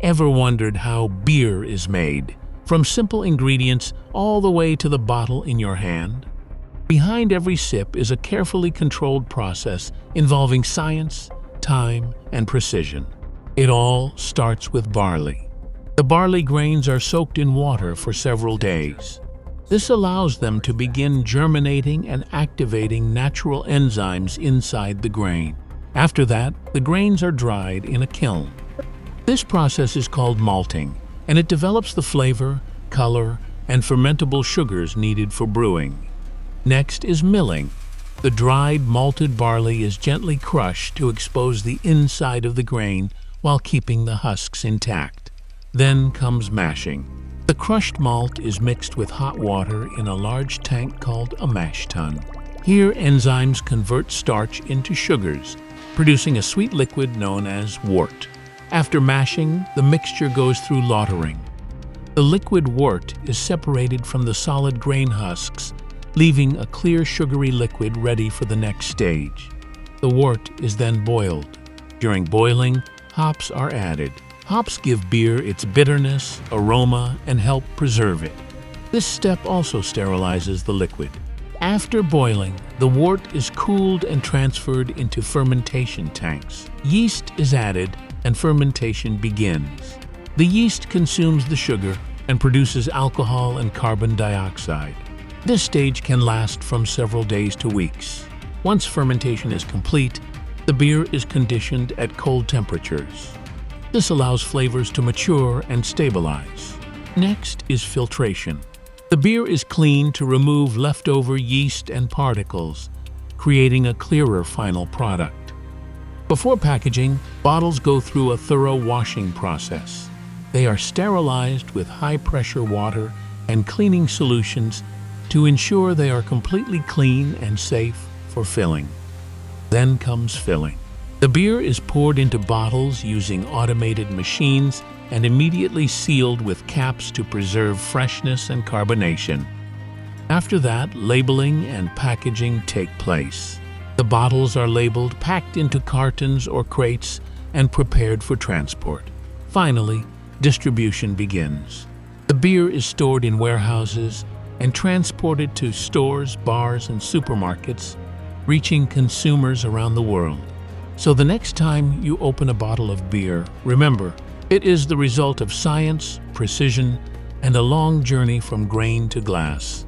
Ever wondered how beer is made, from simple ingredients all the way to the bottle in your hand? Behind every sip is a carefully controlled process involving science, time, and precision. It all starts with barley. The barley grains are soaked in water for several days. This allows them to begin germinating and activating natural enzymes inside the grain. After that, the grains are dried in a kiln. This process is called malting, and it develops the flavor, color, and fermentable sugars needed for brewing. Next is milling. The dried malted barley is gently crushed to expose the inside of the grain while keeping the husks intact. Then comes mashing. The crushed malt is mixed with hot water in a large tank called a mash tun. Here, enzymes convert starch into sugars, producing a sweet liquid known as wort. After mashing, the mixture goes through lautering. The liquid wort is separated from the solid grain husks, leaving a clear sugary liquid ready for the next stage. The wort is then boiled. During boiling, hops are added. Hops give beer its bitterness, aroma, and help preserve it. This step also sterilizes the liquid. After boiling, the wort is cooled and transferred into fermentation tanks. Yeast is added, and fermentation begins. The yeast consumes the sugar and produces alcohol and carbon dioxide. This stage can last from several days to weeks. Once fermentation is complete, the beer is conditioned at cold temperatures. This allows flavors to mature and stabilize. Next is filtration. The beer is cleaned to remove leftover yeast and particles, creating a clearer final product. Before packaging, bottles go through a thorough washing process. They are sterilized with high-pressure water and cleaning solutions to ensure they are completely clean and safe for filling. Then comes filling. The beer is poured into bottles using automated machines and immediately sealed with caps to preserve freshness and carbonation. After that, labeling and packaging take place. The bottles are labeled, packed into cartons or crates, and prepared for transport. Finally, distribution begins. The beer is stored in warehouses and transported to stores, bars, and supermarkets, reaching consumers around the world. So the next time you open a bottle of beer, remember, it is the result of science, precision, and a long journey from grain to glass.